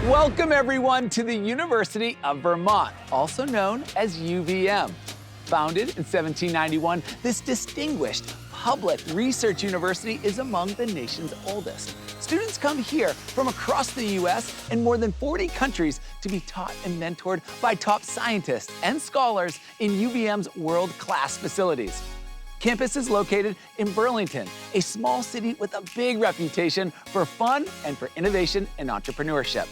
Welcome everyone to the University of Vermont, also known as UVM. Founded in 1791, this distinguished public research university is among the nation's oldest. Students come here from across the U.S. and more than 40 countries to be taught and mentored by top scientists and scholars in UVM's world-class facilities. Campus is located in Burlington, a small city with a big reputation for fun and for innovation and entrepreneurship.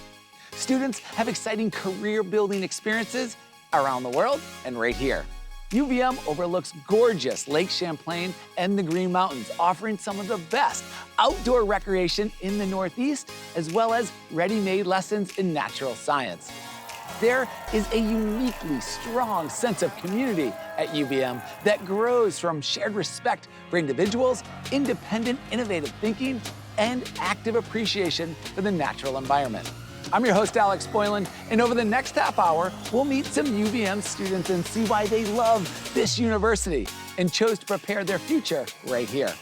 Students have exciting career-building experiences around the world and right here. UVM overlooks gorgeous Lake Champlain and the Green Mountains, offering some of the best outdoor recreation in the Northeast, as well as ready-made lessons in natural science. There is a uniquely strong sense of community at UVM that grows from shared respect for individuals, independent, innovative thinking, and active appreciation for the natural environment. I'm your host, Alex Boylan, and over the next half hour, we'll meet some UVM students and see why they love this university and chose to prepare their future right here.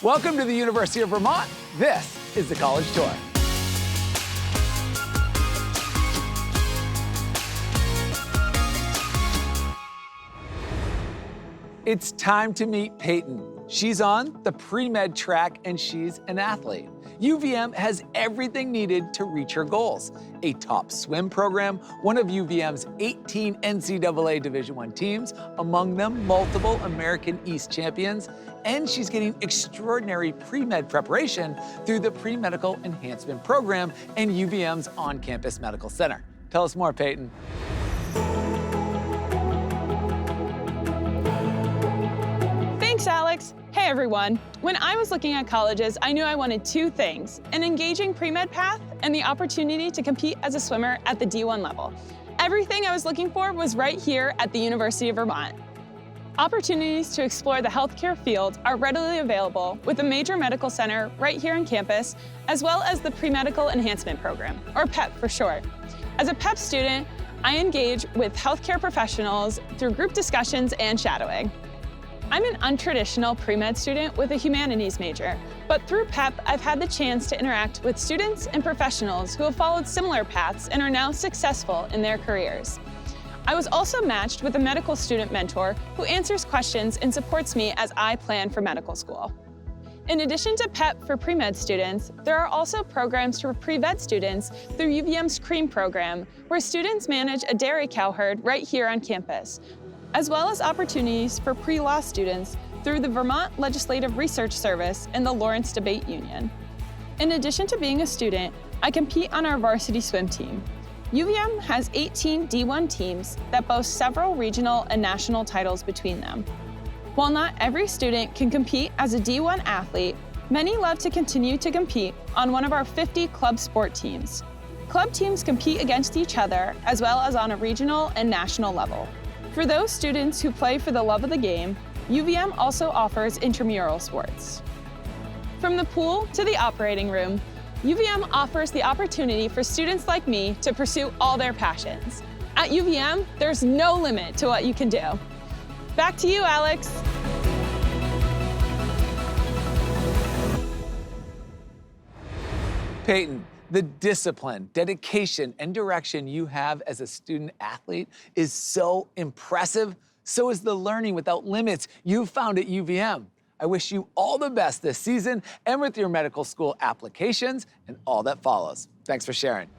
Welcome to the University of Vermont. This is the College Tour. It's time to meet Peyton. She's on the pre-med track and she's an athlete. UVM has everything needed to reach her goals. A top swim program, one of UVM's 18 NCAA Division I teams, among them multiple American East champions, and she's getting extraordinary pre-med preparation through the Pre-Medical Enhancement Program and UVM's on-campus medical center. Tell us more, Peyton. Thanks, Alex. Hey, everyone. When I was looking at colleges, I knew I wanted two things: an engaging pre-med path and the opportunity to compete as a swimmer at the D1 level. Everything I was looking for was right here at the University of Vermont. Opportunities to explore the healthcare field are readily available with a major medical center right here on campus, as well as the Pre-Medical Enhancement Program, or PEP for short. As a PEP student, I engage with healthcare professionals through group discussions and shadowing. I'm an untraditional pre-med student with a humanities major, but through PEP, I've had the chance to interact with students and professionals who have followed similar paths and are now successful in their careers. I was also matched with a medical student mentor who answers questions and supports me as I plan for medical school. In addition to PEP for pre-med students, there are also programs for pre-vet students through UVM's CREAM program, where students manage a dairy cow herd right here on campus, as well as opportunities for pre-law students through the Vermont Legislative Research Service and the Lawrence Debate Union. In addition to being a student, I compete on our varsity swim team. UVM has 18 D1 teams that boast several regional and national titles between them. While not every student can compete as a D1 athlete, many love to continue to compete on one of our 50 club sport teams. Club teams compete against each other as well as on a regional and national level. For those students who play for the love of the game, UVM also offers intramural sports. From the pool to the operating room, UVM offers the opportunity for students like me to pursue all their passions. At UVM, there's no limit to what you can do. Back to you, Alex. Peyton, the discipline, dedication, and direction you have as a student athlete is so impressive. So is the learning without limits you found at UVM. I wish you all the best this season and with your medical school applications and all that follows. Thanks for sharing.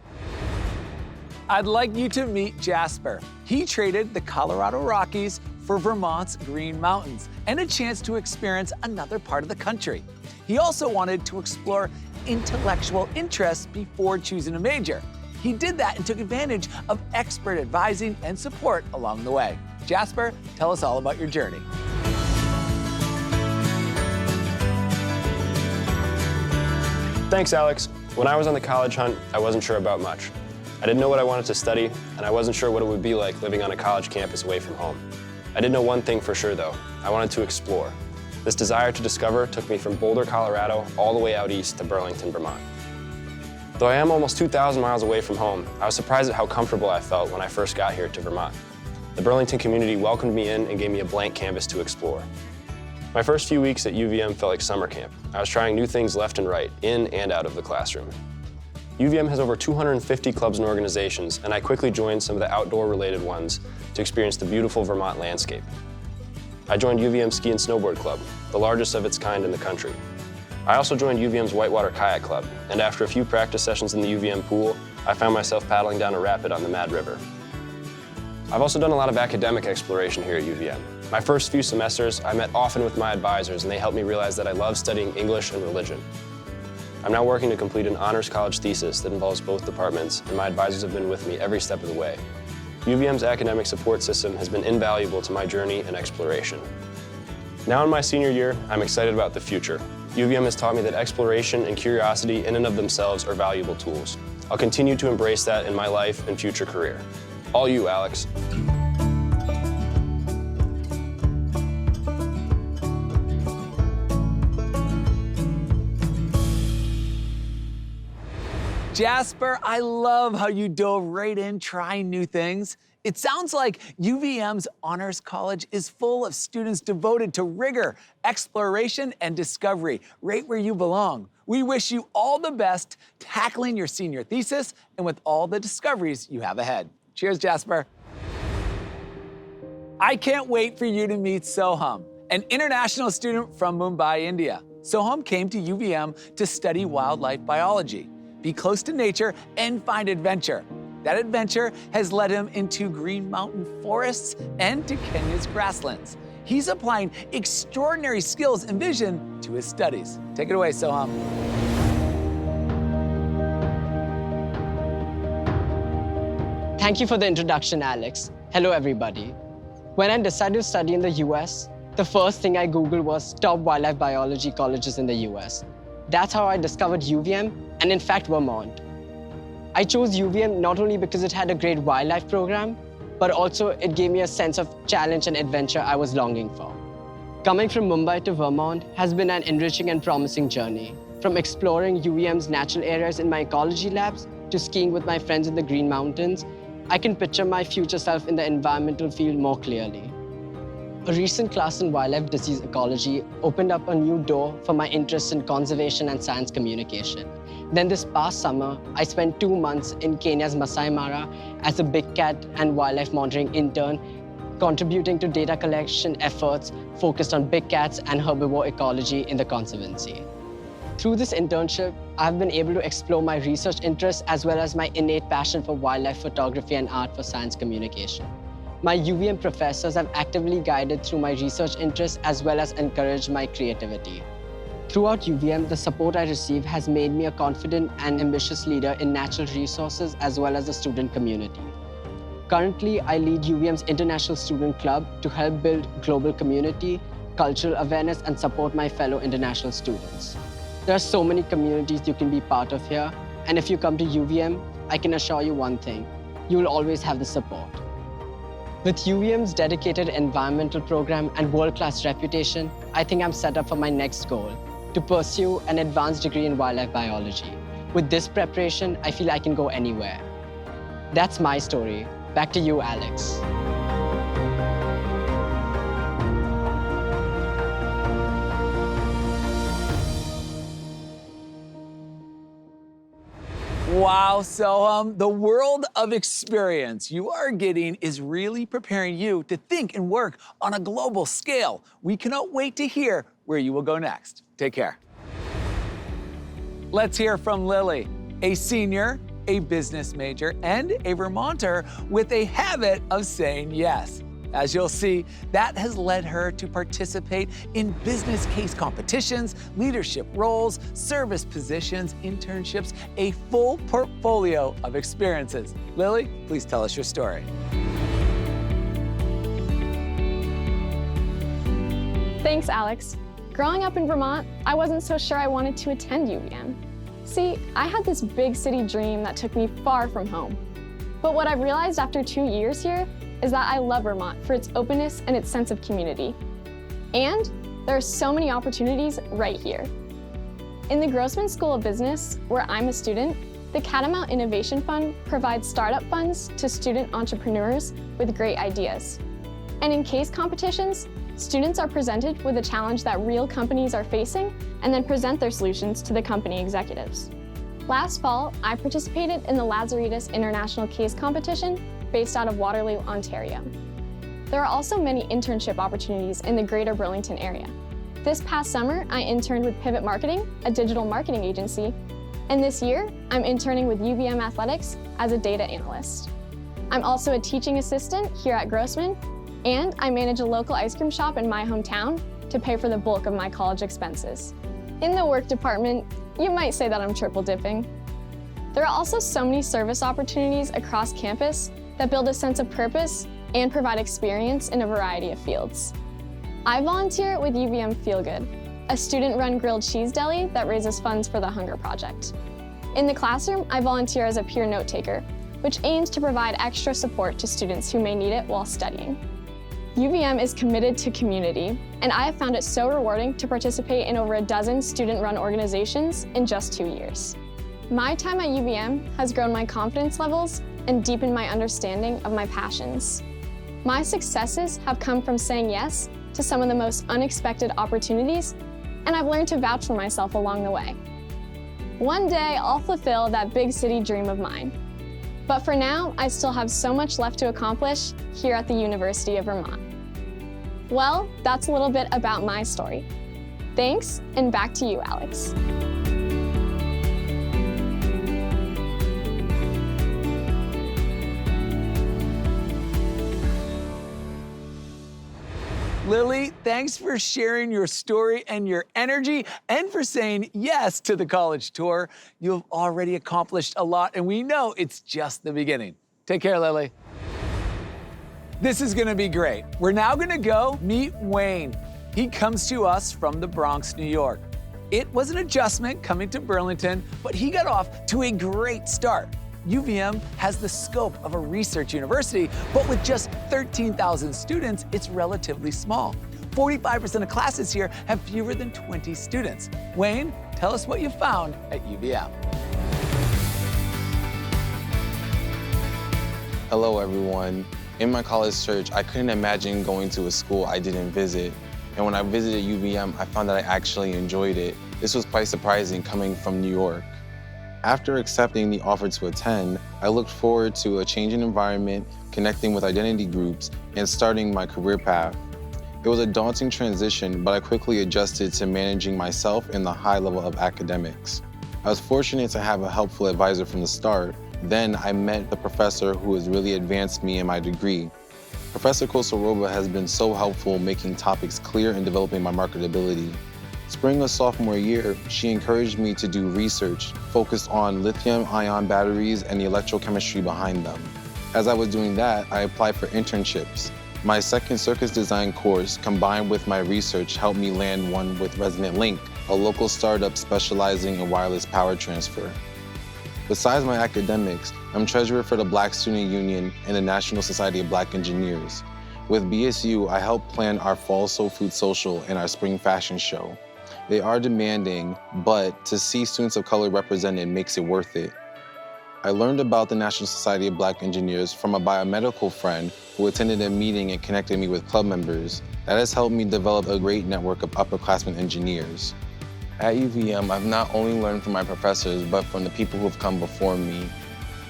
I'd like you to meet Jasper. He traded the Colorado Rockies for Vermont's Green Mountains and a chance to experience another part of the country. He also wanted to explore intellectual interests before choosing a major. He did that and took advantage of expert advising and support along the way. Jasper, tell us all about your journey. Thanks, Alex. When I was on the college hunt, I wasn't sure about much. I didn't know what I wanted to study, and I wasn't sure what it would be like living on a college campus away from home. I did know one thing for sure, though. I wanted to explore. This desire to discover took me from Boulder, Colorado, all the way out east to Burlington, Vermont. Though I am almost 2,000 miles away from home, I was surprised at how comfortable I felt when I first got here to Vermont. The Burlington community welcomed me in and gave me a blank canvas to explore. My first few weeks at UVM felt like summer camp. I was trying new things left and right, in and out of the classroom. UVM has over 250 clubs and organizations, and I quickly joined some of the outdoor-related ones to experience the beautiful Vermont landscape. I joined UVM Ski and Snowboard Club, the largest of its kind in the country. I also joined UVM's Whitewater Kayak Club, and after a few practice sessions in the UVM pool, I found myself paddling down a rapid on the Mad River. I've also done a lot of academic exploration here at UVM. My first few semesters, I met often with my advisors, and they helped me realize that I love studying English and religion. I'm now working to complete an honors college thesis that involves both departments, and my advisors have been with me every step of the way. UVM's academic support system has been invaluable to my journey and exploration. Now in my senior year, I'm excited about the future. UVM has taught me that exploration and curiosity in and of themselves are valuable tools. I'll continue to embrace that in my life and future career. All you, Alex. Jasper, I love how you dove right in trying new things. It sounds like UVM's Honors College is full of students devoted to rigor, exploration, and discovery, right where you belong. We wish you all the best tackling your senior thesis and with all the discoveries you have ahead. Cheers, Jasper. I can't wait for you to meet Soham, an international student from Mumbai, India. Soham came to UVM to study wildlife biology, be close to nature, and find adventure. That adventure has led him into Green Mountain forests and to Kenya's grasslands. He's applying extraordinary skills and vision to his studies. Take it away, Soham. Thank you for the introduction, Alex. Hello, everybody. When I decided to study in the US, the first thing I Googled was top wildlife biology colleges in the US. That's how I discovered UVM and, in fact, Vermont. I chose UVM not only because it had a great wildlife program, but also it gave me a sense of challenge and adventure I was longing for. Coming from Mumbai to Vermont has been an enriching and promising journey. From exploring UVM's natural areas in my ecology labs to skiing with my friends in the Green Mountains, I can picture my future self in the environmental field more clearly. A recent class in wildlife disease ecology opened up a new door for my interest in conservation and science communication. Then this past summer, I spent 2 months in Kenya's Masai Mara as a big cat and wildlife monitoring intern, contributing to data collection efforts focused on big cats and herbivore ecology in the Conservancy. Through this internship, I've been able to explore my research interests as well as my innate passion for wildlife photography and art for science communication. My UVM professors have actively guided through my research interests as well as encouraged my creativity. Throughout UVM, the support I receive has made me a confident and ambitious leader in natural resources as well as the student community. Currently, I lead UVM's International Student Club to help build global community, cultural awareness, and support my fellow international students. There are so many communities you can be part of here, and if you come to UVM, I can assure you one thing, you will always have the support. With UVM's dedicated environmental program and world-class reputation, I think I'm set up for my next goal, to pursue an advanced degree in wildlife biology. With this preparation, I feel I can go anywhere. That's my story. Back to you, Alex. Wow, Soham, the world of experience you are getting is really preparing you to think and work on a global scale. We cannot wait to hear where you will go next. Take care. Let's hear from Lily, a senior, a business major, and a Vermonter with a habit of saying yes. As you'll see, that has led her to participate in business case competitions, leadership roles, service positions, internships, a full portfolio of experiences. Lily, please tell us your story. Thanks, Alex. Growing up in Vermont, I wasn't so sure I wanted to attend UVM. See, I had this big city dream that took me far from home. But what I've realized after 2 years here is that I love Vermont for its openness and its sense of community. And there are so many opportunities right here. In the Grossman School of Business, where I'm a student, the Catamount Innovation Fund provides startup funds to student entrepreneurs with great ideas. And in case competitions, students are presented with a challenge that real companies are facing and then present their solutions to the company executives. Last fall, I participated in the Lazaretus International Case Competition based out of Waterloo, Ontario. There are also many internship opportunities in the greater Burlington area. This past summer, I interned with Pivot Marketing, a digital marketing agency, and this year, I'm interning with UVM Athletics as a data analyst. I'm also a teaching assistant here at Grossman, and I manage a local ice cream shop in my hometown to pay for the bulk of my college expenses. In the work department, you might say that I'm triple dipping. There are also so many service opportunities across campus that build a sense of purpose and provide experience in a variety of fields. I volunteer with UVM Feel Good, a student-run grilled cheese deli that raises funds for the Hunger Project. In the classroom, I volunteer as a peer note taker, which aims to provide extra support to students who may need it while studying. UVM is committed to community, and I have found it so rewarding to participate in over a dozen student-run organizations in just 2 years. My time at UVM has grown my confidence levels and deepened my understanding of my passions. My successes have come from saying yes to some of the most unexpected opportunities, and I've learned to vouch for myself along the way. One day, I'll fulfill that big city dream of mine. But for now, I still have so much left to accomplish here at the University of Vermont. Well, that's a little bit about my story. Thanks, and back to you, Alex. Lily, thanks for sharing your story and your energy and for saying yes to the college tour. You've already accomplished a lot, and we know it's just the beginning. Take care, Lily. This is gonna be great. We're now gonna go meet Wayne. He comes to us from the Bronx, New York. It was an adjustment coming to Burlington, but he got off to a great start. UVM has the scope of a research university, but with just 13,000 students, it's relatively small. 45% of classes here have fewer than 20 students. Wayne, tell us what you found at UVM. Hello, everyone. In my college search, I couldn't imagine going to a school I didn't visit. And when I visited UVM, I found that I actually enjoyed it. This was quite surprising coming from New York. After accepting the offer to attend, I looked forward to a changing environment, connecting with identity groups, and starting my career path. It was a daunting transition, but I quickly adjusted to managing myself in the high level of academics. I was fortunate to have a helpful advisor from the start. Then I met the professor who has really advanced me in my degree. Professor Kosoroba has been so helpful making topics clear and developing my marketability. Spring of sophomore year, she encouraged me to do research focused on lithium-ion batteries and the electrochemistry behind them. As I was doing that, I applied for internships. My second circuits design course, combined with my research, helped me land one with Resonant Link, a local startup specializing in wireless power transfer. Besides my academics, I'm treasurer for the Black Student Union and the National Society of Black Engineers. With BSU, I help plan our Fall Soul Food Social and our Spring Fashion Show. They are demanding, but to see students of color represented makes it worth it. I learned about the National Society of Black Engineers from a biomedical friend who attended a meeting and connected me with club members. That has helped me develop a great network of upperclassmen engineers. At UVM, I've not only learned from my professors, but from the people who have come before me.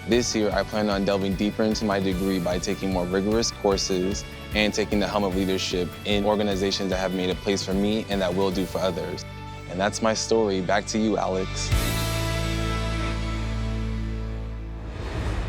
This year, I plan on delving deeper into my degree by taking more rigorous courses and taking the helm of leadership in organizations that have made a place for me and that will do for others. And that's my story. Back to you, Alex.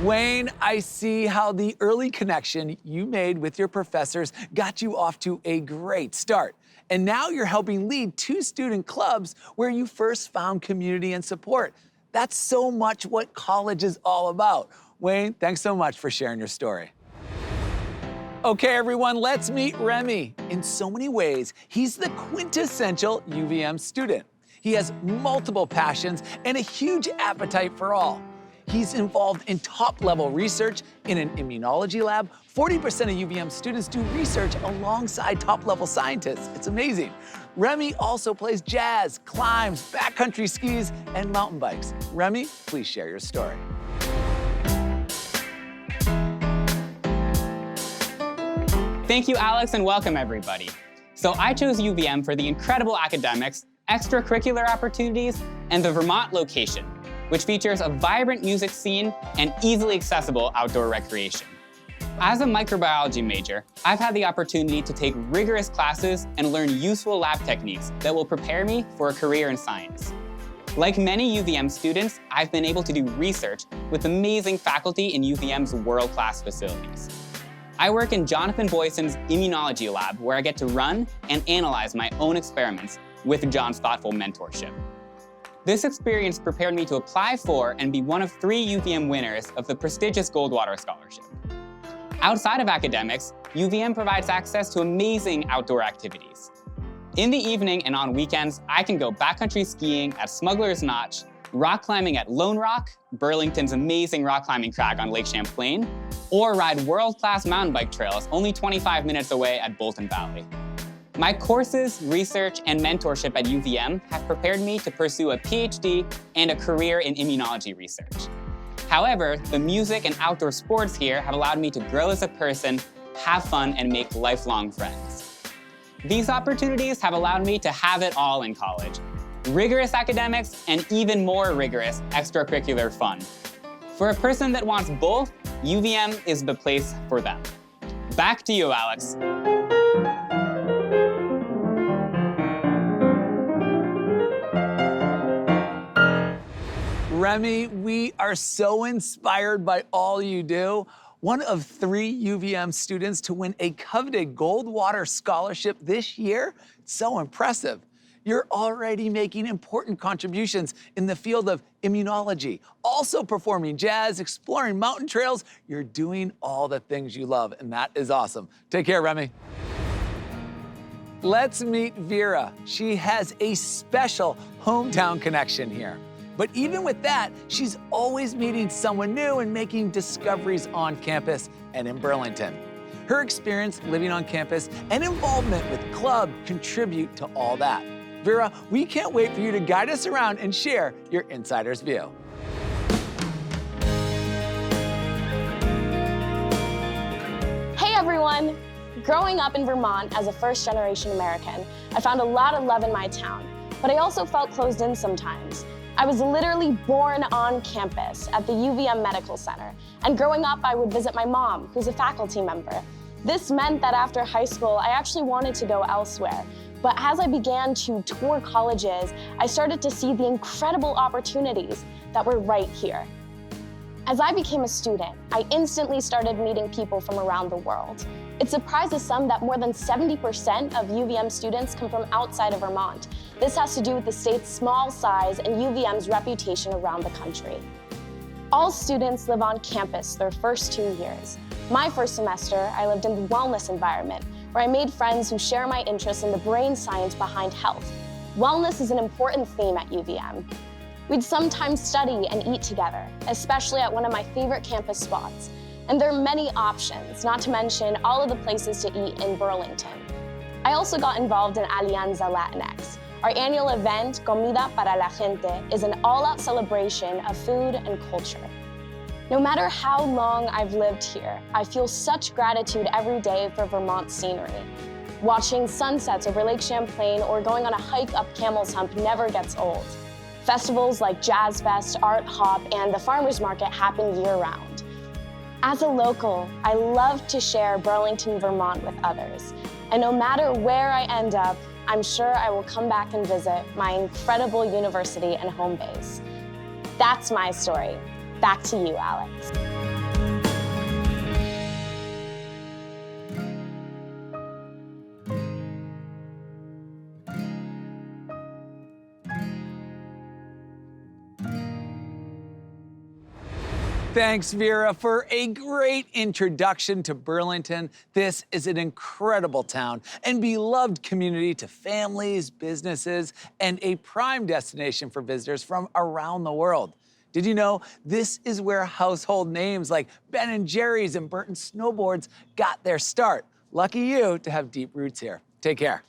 Wayne, I see how the early connection you made with your professors got you off to a great start. And now you're helping lead 2 student clubs where you first found community and support. That's so much what college is all about. Wayne, thanks so much for sharing your story. Okay, everyone, let's meet Remy. In so many ways, he's the quintessential UVM student. He has multiple passions and a huge appetite for all. He's involved in top-level research in an immunology lab. 40% of UVM students do research alongside top-level scientists. It's amazing. Remy also plays jazz, climbs, backcountry skis, and mountain bikes. Remy, please share your story. Thank you, Alex, and welcome, everybody. So I chose UVM for the incredible academics, extracurricular opportunities, and the Vermont location. which features a vibrant music scene and easily accessible outdoor recreation. As a microbiology major, I've had the opportunity to take rigorous classes and learn useful lab techniques that will prepare me for a career in science. Like many UVM students, I've been able to do research with amazing faculty in UVM's world-class facilities. I work in Jonathan Boyson's immunology lab, where I get to run and analyze my own experiments with John's thoughtful mentorship. This experience prepared me to apply for and be one of 3 UVM winners of the prestigious Goldwater Scholarship. Outside of academics, UVM provides access to amazing outdoor activities. In the evening and on weekends, I can go backcountry skiing at Smuggler's Notch, rock climbing at Lone Rock, Burlington's amazing rock climbing crag on Lake Champlain, or ride world-class mountain bike trails only 25 minutes away at Bolton Valley. My courses, research, and mentorship at UVM have prepared me to pursue a PhD and a career in immunology research. However, the music and outdoor sports here have allowed me to grow as a person, have fun, and make lifelong friends. These opportunities have allowed me to have it all in college: rigorous academics and even more rigorous extracurricular fun. For a person that wants both, UVM is the place for them. Back to you, Alex. Remy, we are so inspired by all you do. One of 3 UVM students to win a coveted Goldwater Scholarship this year. It's so impressive. You're already making important contributions in the field of immunology, also performing jazz, exploring mountain trails. You're doing all the things you love, and that is awesome. Take care, Remy. Let's meet Vera. She has a special hometown connection here. But even with that, she's always meeting someone new and making discoveries on campus and in Burlington. Her experience living on campus and involvement with club contribute to all that. Vera, we can't wait for you to guide us around and share your insider's view. Hey everyone! Growing up in Vermont as a first-generation American, I found a lot of love in my town, but I also felt closed in sometimes. I was literally born on campus at the UVM Medical Center, and growing up I would visit my mom, who's a faculty member. This meant that after high school, I actually wanted to go elsewhere. But as I began to tour colleges, I started to see the incredible opportunities that were right here. As I became a student, I instantly started meeting people from around the world. It surprises some that more than 70% of UVM students come from outside of Vermont. This has to do with the state's small size and UVM's reputation around the country. All students live on campus their first 2 years. My first semester, I lived in the wellness environment, where I made friends who share my interest in the brain science behind health. Wellness is an important theme at UVM. We'd sometimes study and eat together, especially at one of my favorite campus spots. And there are many options, not to mention all of the places to eat in Burlington. I also got involved in Alianza Latinx. Our annual event, Comida para la Gente, is an all-out celebration of food and culture. No matter how long I've lived here, I feel such gratitude every day for Vermont scenery. Watching sunsets over Lake Champlain or going on a hike up Camel's Hump never gets old. Festivals like Jazz Fest, Art Hop, and the Farmers Market happen year-round. As a local, I love to share Burlington, Vermont with others. And no matter where I end up, I'm sure I will come back and visit my incredible university and home base. That's my story. Back to you, Alex. Thanks, Vera, for a great introduction to Burlington. This is an incredible town and beloved community to families, businesses, and a prime destination for visitors from around the world. Did you know this is where household names like Ben & Jerry's and Burton Snowboards got their start? Lucky you to have deep roots here. Take care.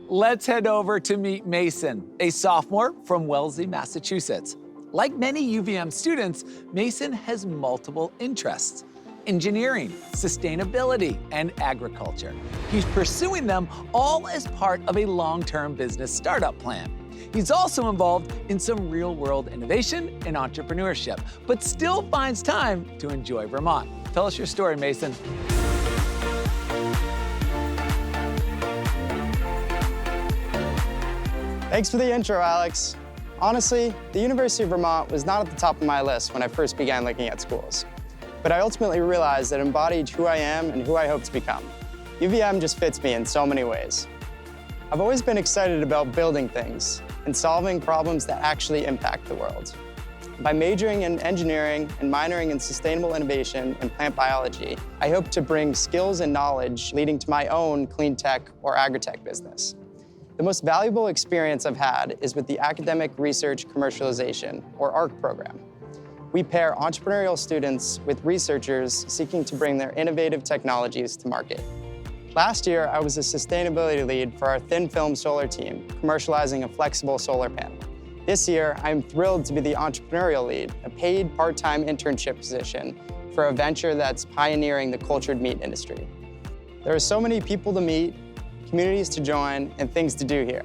Let's head over to meet Mason, a sophomore from Wellesley, Massachusetts. Like many UVM students, Mason has multiple interests: engineering, sustainability, and agriculture. He's pursuing them all as part of a long-term business startup plan. He's also involved in some real-world innovation and entrepreneurship, but still finds time to enjoy Vermont. Tell us your story, Mason. Thanks for the intro, Alex. Honestly, the University of Vermont was not at the top of my list when I first began looking at schools. But I ultimately realized that it embodied who I am and who I hope to become. UVM just fits me in so many ways. I've always been excited about building things and solving problems that actually impact the world. By majoring in engineering and minoring in sustainable innovation and plant biology, I hope to bring skills and knowledge leading to my own clean tech or agri-tech business. The most valuable experience I've had is with the Academic Research Commercialization, or ARC program. We pair entrepreneurial students with researchers seeking to bring their innovative technologies to market. Last year, I was a sustainability lead for our thin film solar team, commercializing a flexible solar panel. This year, I'm thrilled to be the entrepreneurial lead, a paid part-time internship position for a venture that's pioneering the cultured meat industry. There are so many people to meet, communities to join, and things to do here.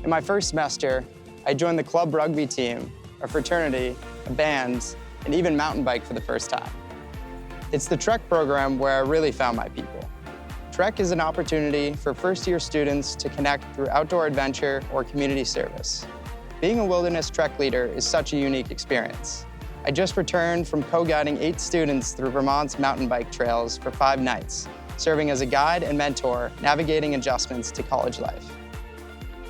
In my first semester, I joined the club rugby team, a fraternity, a band, and even mountain bike for the first time. It's the Trek program where I really found my people. Trek is an opportunity for first-year students to connect through outdoor adventure or community service. Being a wilderness Trek leader is such a unique experience. I just returned from co-guiding 8 students through Vermont's mountain bike trails for 5 nights, serving as a guide and mentor, navigating adjustments to college life.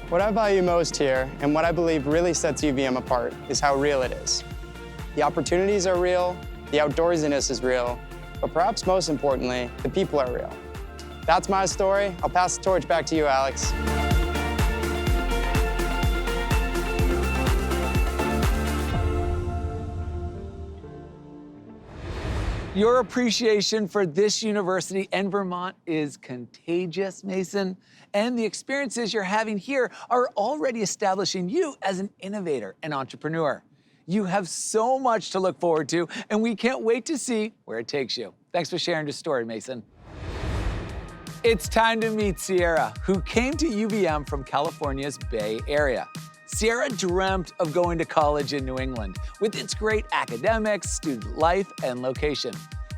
What I value most here, and what I believe really sets UVM apart, is how real it is. The opportunities are real, the outdoorsiness is real, but perhaps most importantly, the people are real. That's my story. I'll pass the torch back to you, Alex. Your appreciation for this university and Vermont is contagious, Mason. And the experiences you're having here are already establishing you as an innovator and entrepreneur. You have so much to look forward to, and we can't wait to see where it takes you. Thanks for sharing your story, Mason. It's time to meet Sierra, who came to UVM from California's Bay Area. Sierra dreamt of going to college in New England with its great academics, student life, and location.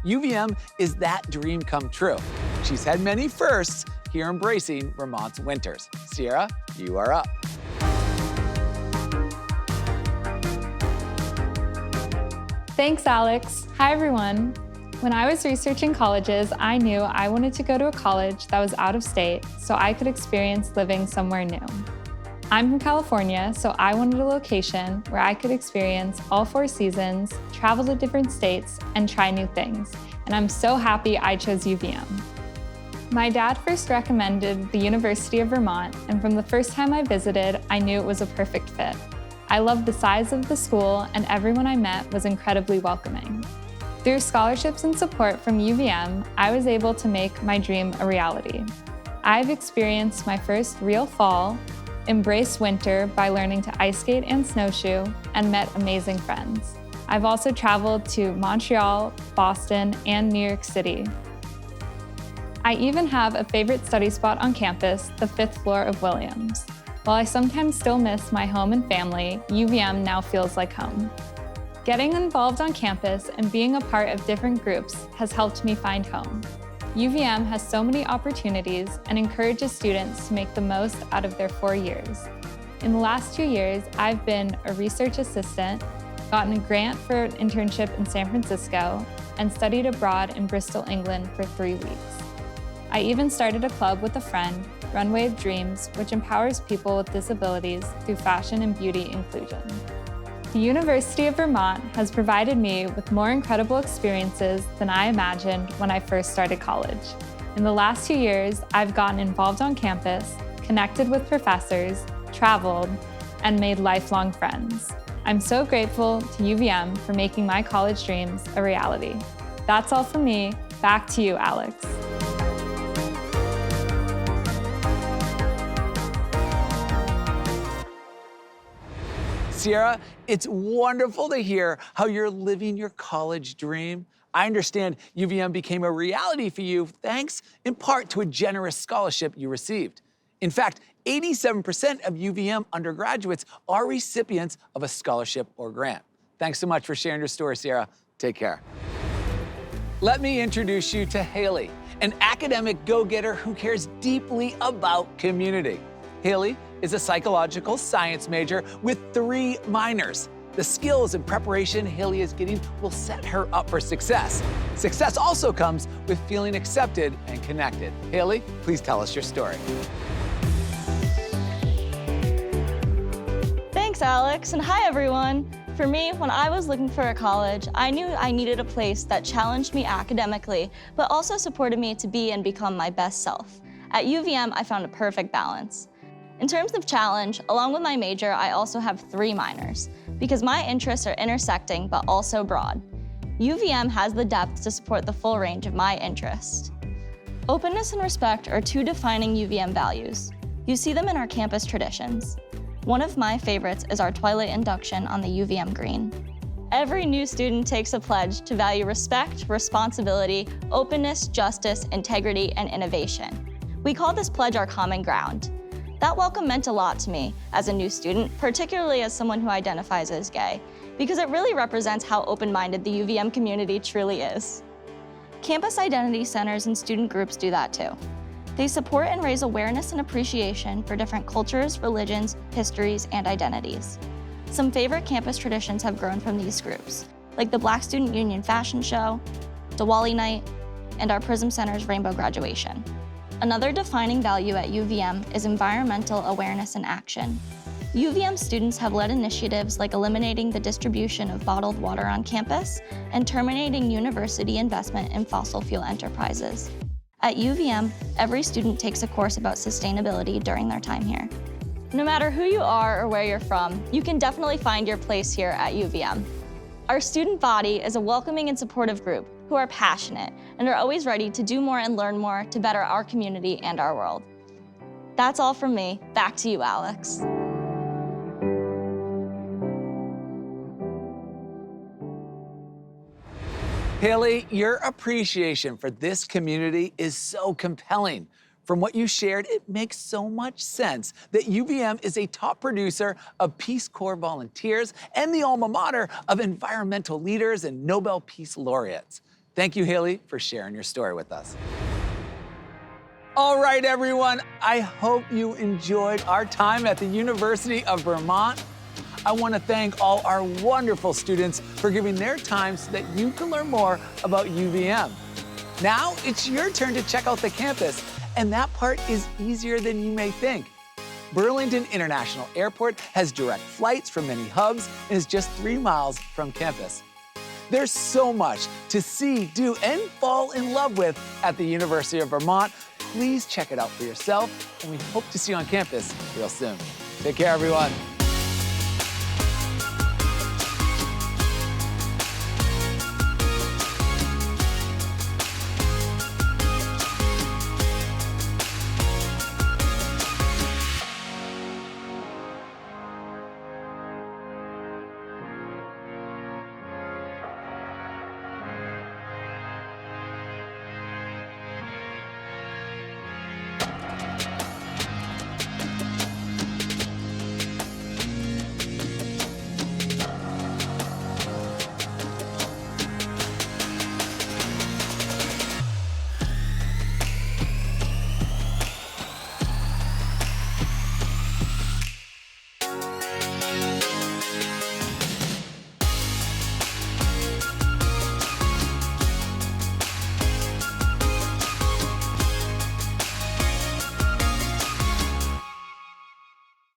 UVM is that dream come true. She's had many firsts here embracing Vermont's winters. Sierra, you are up. Thanks, Alex. Hi, everyone. When I was researching colleges, I knew I wanted to go to a college that was out of state so I could experience living somewhere new. I'm from California, so I wanted a location where I could experience all 4 seasons, travel to different states, and try new things. And I'm so happy I chose UVM. My dad first recommended the University of Vermont, and from the first time I visited, I knew it was a perfect fit. I loved the size of the school, and everyone I met was incredibly welcoming. Through scholarships and support from UVM, I was able to make my dream a reality. I've experienced my first real fall, embraced winter by learning to ice skate and snowshoe, and met amazing friends. I've also traveled to Montreal, Boston, and New York City. I even have a favorite study spot on campus, the 5th floor of Williams. While I sometimes still miss my home and family, UVM now feels like home. Getting involved on campus and being a part of different groups has helped me find home. UVM has so many opportunities and encourages students to make the most out of their 4 years. In the last 2 years, I've been a research assistant, gotten a grant for an internship in San Francisco, and studied abroad in Bristol, England for 3 weeks. I even started a club with a friend, Runway of Dreams, which empowers people with disabilities through fashion and beauty inclusion. The University of Vermont has provided me with more incredible experiences than I imagined when I first started college. In the last 2 years, I've gotten involved on campus, connected with professors, traveled, and made lifelong friends. I'm so grateful to UVM for making my college dreams a reality. That's all from me. Back to you, Alex. Sierra, it's wonderful to hear how you're living your college dream. I understand UVM became a reality for you thanks in part to a generous scholarship you received. In fact, 87% of UVM undergraduates are recipients of a scholarship or grant. Thanks so much for sharing your story, Sierra. Take care. Let me introduce you to Haley, an academic go-getter who cares deeply about community. Haley is a psychological science major with 3 minors. The skills and preparation Haley is getting will set her up for success. Success also comes with feeling accepted and connected. Haley, please tell us your story. Thanks, Alex, and hi, everyone. For me, when I was looking for a college, I knew I needed a place that challenged me academically, but also supported me to be and become my best self. At UVM, I found a perfect balance. In terms of challenge, along with my major, I also have 3 minors, because my interests are intersecting but also broad. UVM has the depth to support the full range of my interests. Openness and respect are 2 defining UVM values. You see them in our campus traditions. One of my favorites is our Twilight induction on the UVM green. Every new student takes a pledge to value respect, responsibility, openness, justice, integrity, and innovation. We call this pledge our common ground. That welcome meant a lot to me as a new student, particularly as someone who identifies as gay, because it really represents how open-minded the UVM community truly is. Campus identity centers and student groups do that too. They support and raise awareness and appreciation for different cultures, religions, histories, and identities. Some favorite campus traditions have grown from these groups, like the Black Student Union Fashion Show, Diwali Night, and our Prism Center's Rainbow Graduation. Another defining value at UVM is environmental awareness and action. UVM students have led initiatives like eliminating the distribution of bottled water on campus and terminating university investment in fossil fuel enterprises. At UVM, every student takes a course about sustainability during their time here. No matter who you are or where you're from, you can definitely find your place here at UVM. Our student body is a welcoming and supportive group who are passionate and are always ready to do more and learn more to better our community and our world. That's all from me. Back to you, Alex. Haley, your appreciation for this community is so compelling. From what you shared, it makes so much sense that UVM is a top producer of Peace Corps volunteers and the alma mater of environmental leaders and Nobel Peace Laureates. Thank you, Haley, for sharing your story with us. All right, everyone, I hope you enjoyed our time at the University of Vermont. I want to thank all our wonderful students for giving their time so that you can learn more about UVM. Now it's your turn to check out the campus, and that part is easier than you may think. Burlington International Airport has direct flights from many hubs and is just 3 miles from campus. There's so much to see, do, and fall in love with at the University of Vermont. Please check it out for yourself, and we hope to see you on campus real soon. Take care, everyone.